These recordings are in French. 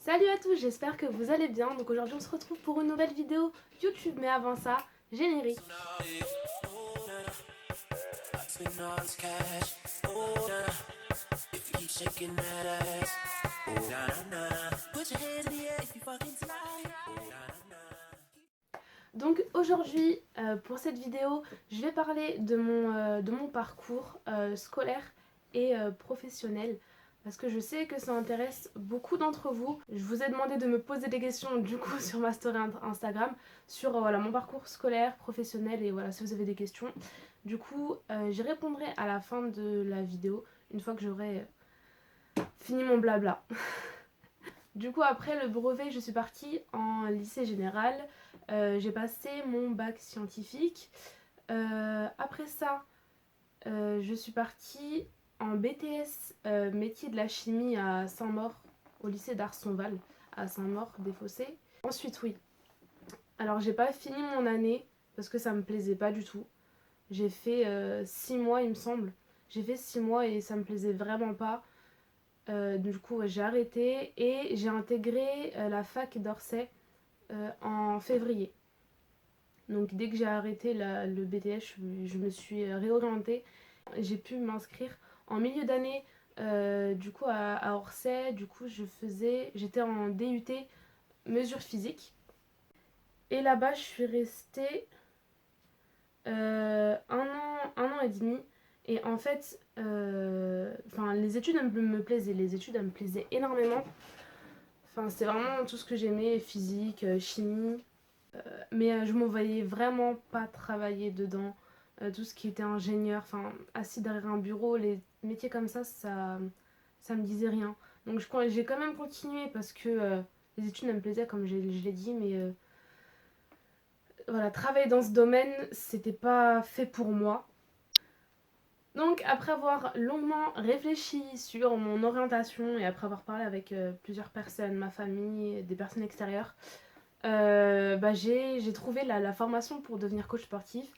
Salut à tous, j'espère que vous allez bien. Donc aujourd'hui on se retrouve pour une nouvelle vidéo YouTube, mais avant ça, générique. Donc aujourd'hui, pour cette vidéo, je vais parler de mon parcours scolaire et professionnel. Parce que je sais que ça intéresse beaucoup d'entre vous. Je vous ai demandé de me poser des questions du coup sur ma story Instagram sur voilà, mon parcours scolaire, professionnel et voilà si vous avez des questions. Du coup, j'y répondrai à la fin de la vidéo, une fois que j'aurai fini mon blabla. Du coup, après le brevet, je suis partie en lycée général. J'ai passé mon bac scientifique. Après ça, je suis partie en BTS métier de la chimie à Saint-Maur, au lycée d'Arsonval, à Saint-Maur-des-Fossés. Ensuite, oui. Alors, j'ai pas fini mon année parce que ça me plaisait pas du tout. J'ai fait 6 mois, il me semble. J'ai fait 6 mois et ça me plaisait vraiment pas. Du coup, ouais, j'ai arrêté et j'ai intégré la fac d'Orsay en février. Donc dès que j'ai arrêté le BTS, je me suis réorientée. J'ai pu m'inscrire en milieu d'année du coup à Orsay. Du coup j'étais en DUT mesures physiques. Et là-bas je suis restée un an et demi. Et en fait, les études elles me plaisaient. Les études elles me plaisaient énormément. Enfin, c'était vraiment tout ce que j'aimais, physique, chimie. Mais je me voyais vraiment pas travailler dedans. Tout ce qui était ingénieur, enfin, assis derrière un bureau, les métiers comme ça me disait rien. Donc j'ai quand même continué parce que les études elles me plaisaient, comme je l'ai dit, mais voilà, travailler dans ce domaine, c'était pas fait pour moi. Donc après avoir longuement réfléchi sur mon orientation et après avoir parlé avec plusieurs personnes, ma famille, des personnes extérieures, j'ai trouvé la formation pour devenir coach sportif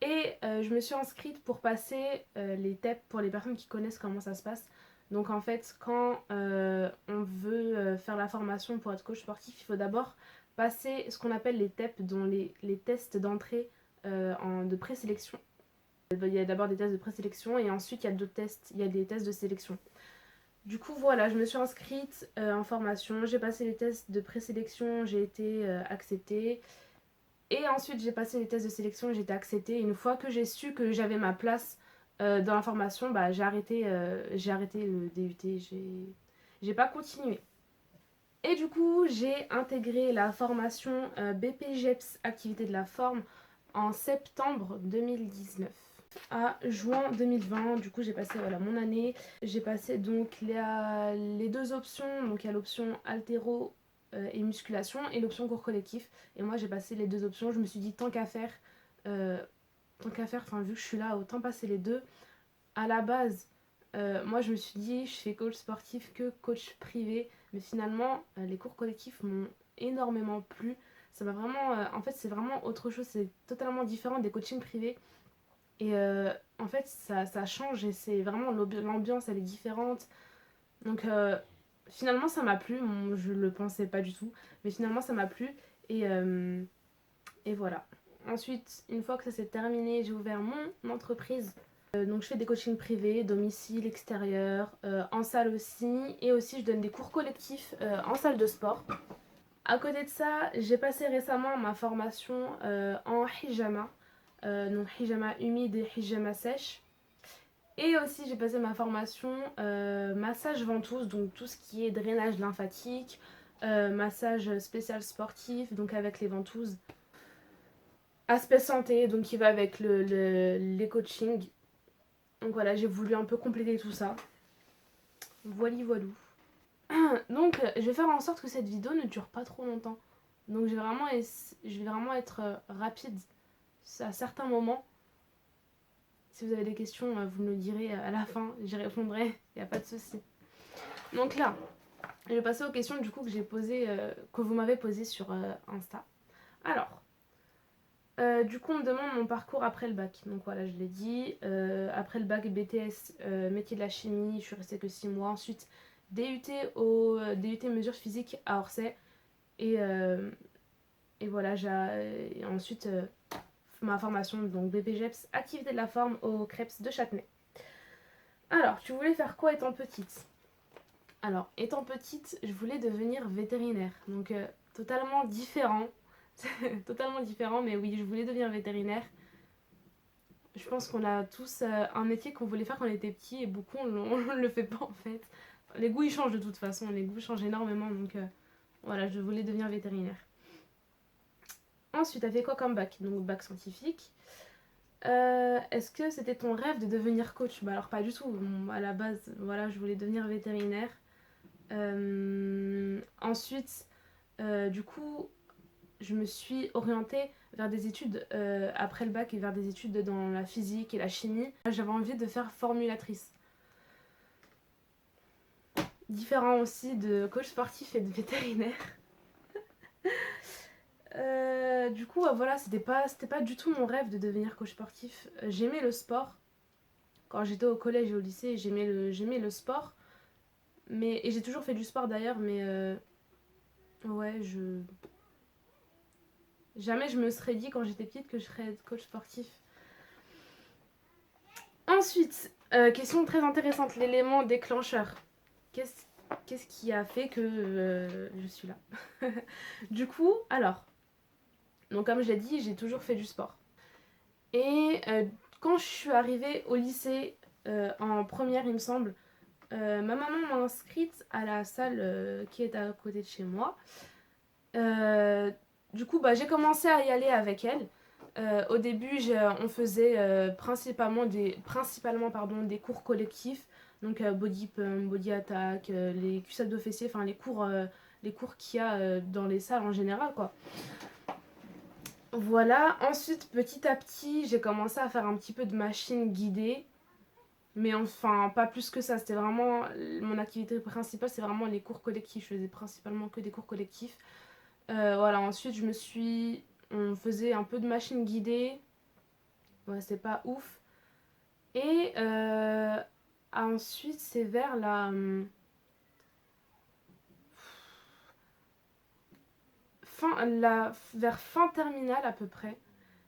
et je me suis inscrite pour passer les TEP pour les personnes qui connaissent comment ça se passe. Donc en fait, quand on veut faire la formation pour être coach sportif, il faut d'abord passer ce qu'on appelle les TEP, dont les tests d'entrée de présélection. Il y a d'abord des tests de présélection et ensuite il y a d'autres tests, il y a des tests de sélection. Du coup voilà, je me suis inscrite en formation, j'ai passé les tests de présélection, j'ai été acceptée. Et ensuite j'ai passé les tests de sélection, j'ai été acceptée. Et une fois que j'ai su que j'avais ma place dans la formation, j'ai arrêté le DUT, j'ai pas continué. Et du coup j'ai intégré la formation BPGEPS activité de la forme en septembre 2019 à juin 2020. Du coup j'ai passé voilà, mon année. J'ai passé donc les deux options. Donc il y a l'option altéro et musculation et l'option cours collectif. Et moi j'ai passé les deux options. Je me suis dit enfin vu que je suis là, autant passer les deux. À la base, moi je me suis dit je fais coach sportif que coach privé. Mais finalement les cours collectifs m'ont énormément plu. Ça m'a vraiment... en fait c'est vraiment autre chose, c'est totalement différent des coachings privés. Et en fait, ça change et c'est vraiment l'ambiance, elle est différente. Donc finalement, ça m'a plu. Je le pensais pas du tout, mais finalement, ça m'a plu. Et voilà. Ensuite, une fois que ça s'est terminé, j'ai ouvert mon entreprise. Donc je fais des coachings privés, domicile, extérieur, en salle aussi. Et aussi, je donne des cours collectifs en salle de sport. À côté de ça, j'ai passé récemment ma formation en hijama. Donc hijama humide et hijama sèche. Et aussi j'ai passé ma formation massage ventouse, donc tout ce qui est drainage lymphatique, massage spécial sportif, donc avec les ventouses. Aspect santé, donc qui va avec les coachings. Donc voilà, j'ai voulu un peu compléter tout ça. Voili voilou. Donc je vais faire en sorte que cette vidéo ne dure pas trop longtemps. Donc je vais vraiment être rapide à certains moments. Si vous avez des questions, vous me le direz à la fin, j'y répondrai, il n'y a pas de souci. Donc là, je vais passer aux questions du coup que vous m'avez posées sur Insta. Alors, du coup on me demande mon parcours après le bac. Donc voilà, je l'ai dit. Après le bac BTS, métier de la chimie, je suis restée que 6 mois. Ensuite, DUT mesures physiques à Orsay. Et voilà, et ensuite ma formation, donc BPGEPS, activité de la forme au CREPS de Châtenay. Alors, tu voulais faire quoi étant petite? Alors, étant petite, je voulais devenir vétérinaire. Donc, totalement différent. Totalement différent, mais oui, je voulais devenir vétérinaire. Je pense qu'on a tous un métier qu'on voulait faire quand on était petit et beaucoup on ne le fait pas en fait. Les goûts ils changent de toute façon, les goûts changent énormément donc voilà, je voulais devenir vétérinaire. Ensuite, t'as fait quoi comme bac? Donc bac scientifique. Est-ce que c'était ton rêve de devenir coach? Bah alors pas du tout. À la base, voilà, je voulais devenir vétérinaire. Ensuite, du coup, je me suis orientée vers des études après le bac et vers des études dans la physique et la chimie. J'avais envie de faire formulatrice. Différent aussi de coach sportif et de vétérinaire. Du coup, voilà, c'était pas du tout mon rêve de devenir coach sportif. J'aimais le sport. Quand j'étais au collège et au lycée, j'aimais le sport. Et j'ai toujours fait du sport d'ailleurs, mais ouais, jamais je me serais dit quand j'étais petite que je serais coach sportif. Ensuite, question très intéressante, l'élément déclencheur. Qu'est-ce qui a fait que je suis là? Du coup, alors, donc comme je l'ai dit, j'ai toujours fait du sport. Et quand je suis arrivée au lycée, en première il me semble, ma maman m'a inscrite à la salle qui est à côté de chez moi. Du coup, bah, j'ai commencé à y aller avec elle. Au début, on faisait principalement des cours collectifs, donc body pump, body attack, les cuissades de fessiers, enfin les cours qu'il y a dans les salles en général, quoi. Voilà, ensuite petit à petit, j'ai commencé à faire un petit peu de machine guidée, mais enfin pas plus que ça. C'était vraiment mon activité principale, c'est vraiment les cours collectifs. Je faisais principalement que des cours collectifs. Voilà, ensuite on faisait un peu de machine guidée. Ouais, c'est pas ouf. Et ensuite, c'est vers vers fin terminale à peu près.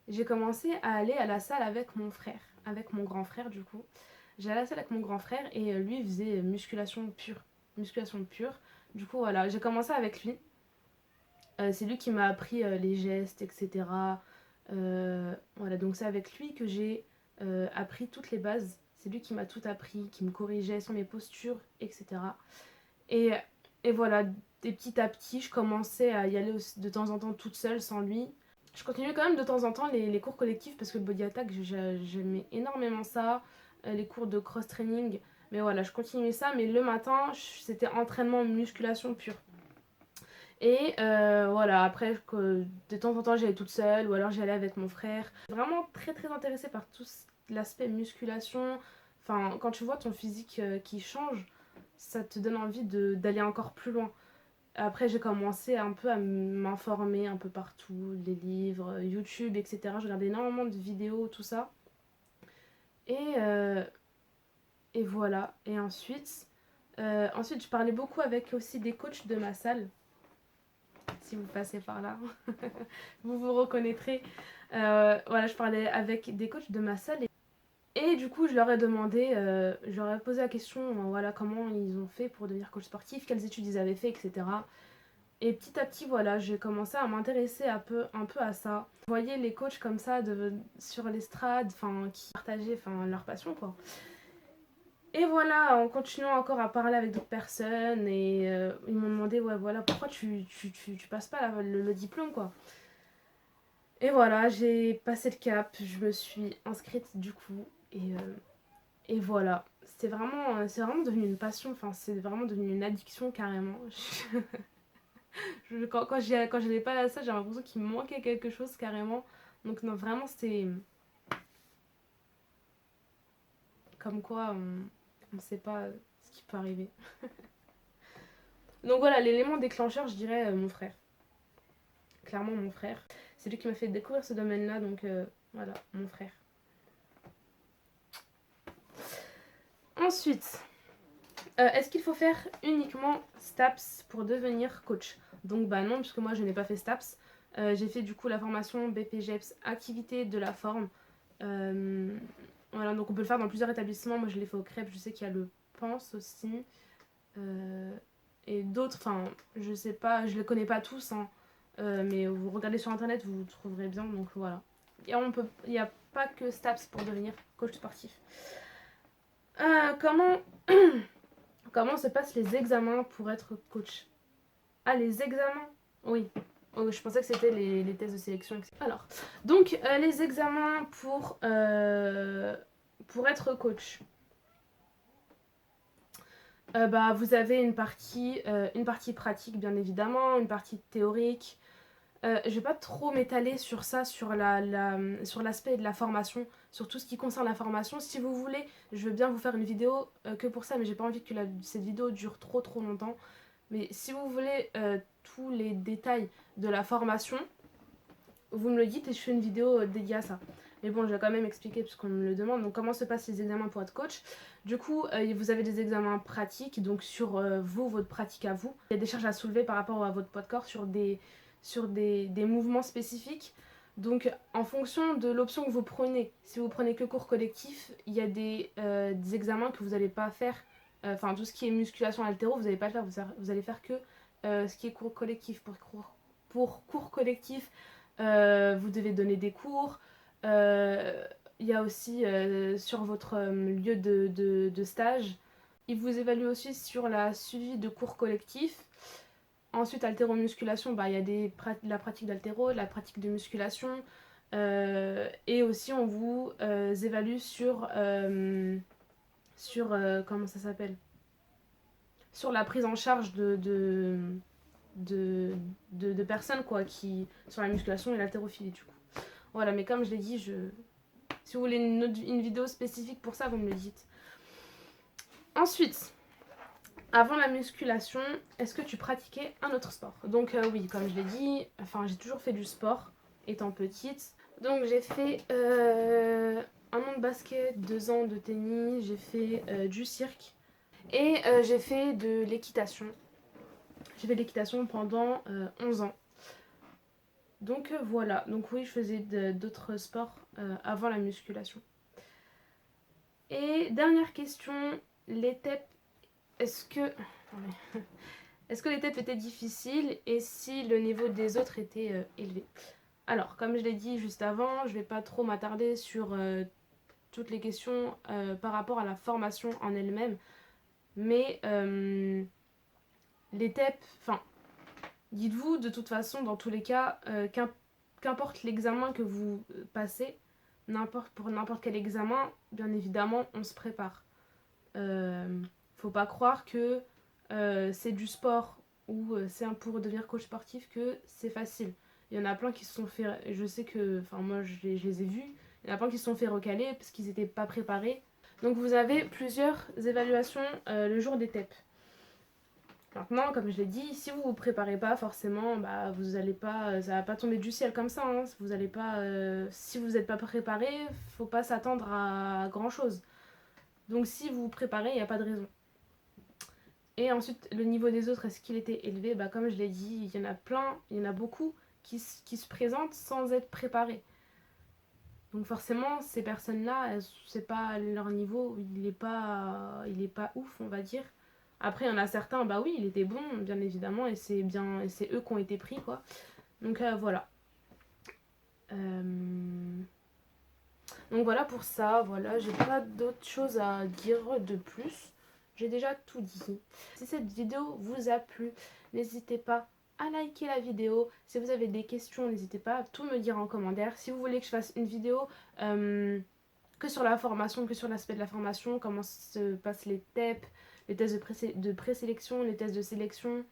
J'ai commencé à aller à la salle avec mon frère, avec mon grand frère du coup. J'allais à la salle avec mon grand frère et lui il faisait musculation pure. Musculation pure. Du coup, voilà, j'ai commencé avec lui. C'est lui qui m'a appris les gestes, etc. Voilà, donc c'est avec lui que j'ai appris toutes les bases. C'est lui qui m'a tout appris, qui me corrigeait sur mes postures, etc. Et, et voilà, et petit à petit, je commençais à y aller de temps en temps toute seule, sans lui. Je continuais quand même de temps en temps les cours collectifs parce que le body attack, j'aimais énormément ça. Les cours de cross-training. Mais voilà, je continuais ça. Mais le matin, c'était entraînement musculation pure. Et voilà, après, de temps en temps, j'allais toute seule ou alors j'allais avec mon frère. Vraiment très très intéressée par tout l'aspect musculation. Enfin, quand tu vois ton physique qui change, ça te donne envie d'aller encore plus loin. Après, j'ai commencé un peu à m'informer un peu partout, les livres, YouTube, etc. Je regardais énormément de vidéos, tout ça. Et, euh, et voilà. Et ensuite, je parlais beaucoup avec aussi des coachs de ma salle. Si vous passez par là, vous vous reconnaîtrez. Voilà, je parlais avec des coachs de ma salle et du coup, je leur ai demandé, je leur ai posé la question, voilà, comment ils ont fait pour devenir coach sportif, quelles études ils avaient fait, etc. Et petit à petit, voilà, j'ai commencé à m'intéresser un peu à ça. Je voyais les coachs comme ça sur l'estrade, enfin, qui partageaient leur passion, quoi. Et voilà, en continuant encore à parler avec d'autres personnes, et ils m'ont demandé, ouais, voilà, pourquoi tu passes pas le diplôme, quoi. Et voilà, j'ai passé le cap, je me suis inscrite du coup, et voilà. C'est vraiment devenu une passion, enfin, c'est vraiment devenu une addiction carrément. Quand j'allais pas à la salle, j'avais l'impression qu'il me manquait quelque chose carrément. Donc, non, vraiment, c'est comme quoi on sait pas ce qui peut arriver. Donc voilà, l'élément déclencheur, je dirais mon frère. Clairement mon frère. C'est lui qui m'a fait découvrir ce domaine-là, donc voilà, mon frère. Ensuite, Est-ce qu'il faut faire uniquement STAPS pour devenir coach? Donc bah non, puisque moi je n'ai pas fait STAPS. J'ai fait du coup la formation BPGEPS activité de la forme. Voilà, donc on peut le faire dans plusieurs établissements. Moi je l'ai fait au CREP, je sais qu'il y a le PANS aussi. Et d'autres, enfin je sais pas, je les connais pas tous, hein. Mais vous regardez sur internet, vous trouverez bien, donc voilà. Et il n'y a pas que STAPS pour devenir coach sportif. Comment Comment se passent les examens pour être coach? Ah, les examens? Oui. Oh, je pensais que c'était les tests de sélection, etc. Alors, donc, les examens pour être coach. Bah, vous avez une partie pratique, bien évidemment, une partie théorique. Je vais pas trop m'étaler sur ça, sur l'aspect de la formation, sur tout ce qui concerne la formation. Si vous voulez, je veux bien vous faire une vidéo que pour ça, mais j'ai pas envie que cette vidéo dure trop longtemps. Mais si vous voulez tous les détails de la formation, vous me le dites et je fais une vidéo dédiée à ça. Mais bon, je vais quand même expliquer puisqu'on me le demande. Donc, comment se passent les examens pour être coach? Du coup, vous avez des examens pratiques, donc sur votre pratique à vous. Il y a des charges à soulever par rapport à votre poids de corps sur des mouvements spécifiques. Donc, en fonction de l'option que vous prenez, si vous prenez que cours collectif, il y a des examens que vous n'allez pas faire. Enfin, tout ce qui est musculation haltéro, vous n'allez pas le faire. Vous allez faire que ce qui est cours collectif. Pour cours collectif, vous devez donner des cours. Il y a aussi sur votre lieu de stage. Il vous évalue aussi sur la suivi de cours collectifs. Ensuite, haltéromusculation, bah, il y a la pratique d'haltéro, la pratique de musculation. Et aussi, on vous évalue sur comment ça s'appelle? Sur la prise en charge de personnes, quoi, sur la musculation et l'haltérophilie, du coup. Voilà, mais comme je l'ai dit, si vous voulez une vidéo spécifique pour ça, vous me le dites. Ensuite, avant la musculation, est-ce que tu pratiquais un autre sport? Donc oui, comme je l'ai dit, enfin j'ai toujours fait du sport étant petite. Donc j'ai fait 1 an de basket, 2 ans de tennis, j'ai fait du cirque et j'ai fait de l'équitation. J'ai fait de l'équitation pendant 11 ans. Donc voilà, donc oui, je faisais d'autres sports avant la musculation. Et dernière question, les TEP, est-ce que... Est-ce que les TEP étaient difficiles et si le niveau des autres était élevé? Alors, comme je l'ai dit juste avant, je ne vais pas trop m'attarder sur toutes les questions par rapport à la formation en elle-même. Mais les TEP, enfin, dites-vous de toute façon, dans tous les cas, qu'importe l'examen que vous passez, pour n'importe quel examen, bien évidemment, on se prépare. Faut pas croire que c'est du sport ou c'est pour devenir coach sportif que c'est facile. Il y en a plein qui se sont fait, je sais que, enfin moi je les ai vus, il y en a plein qui se sont fait recaler parce qu'ils n'étaient pas préparés. Donc vous avez plusieurs évaluations le jour des TEP. Maintenant, comme je l'ai dit, si vous vous préparez pas forcément, bah vous allez pas, ça va pas tomber du ciel comme ça. Hein. Vous allez pas, si vous n'êtes pas préparé, faut pas s'attendre à grand chose. Donc si vous vous préparez, il n'y a pas de raison. Et ensuite, le niveau des autres, est-ce qu'il était élevé? Bah, comme je l'ai dit, il y en a plein, il y en a beaucoup qui se présentent sans être préparés. Donc forcément, ces personnes-là, c'est pas leur niveau, il est pas ouf, on va dire. Après, il y en a certains, bah oui, il était bon, bien évidemment, et c'est eux qui ont été pris, quoi. Donc voilà. Donc voilà pour ça, voilà, j'ai pas d'autre chose à dire de plus. J'ai déjà tout dit. Si cette vidéo vous a plu, n'hésitez pas à liker la vidéo. Si vous avez des questions, n'hésitez pas à tout me dire en commentaire. Si vous voulez que je fasse une vidéo que sur la formation, que sur l'aspect de la formation, comment se passent les TEP, les tests de présélection, les tests de sélection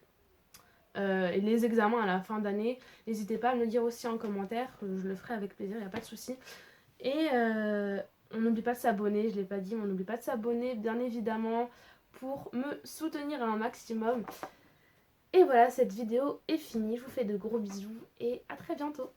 et les examens à la fin d'année, n'hésitez pas à me le dire aussi en commentaire. Je le ferai avec plaisir, il n'y a pas de souci. Et on n'oublie pas de s'abonner, je ne l'ai pas dit, mais on n'oublie pas de s'abonner, bien évidemment, pour me soutenir un maximum. Et voilà, cette vidéo est finie, je vous fais de gros bisous et à très bientôt.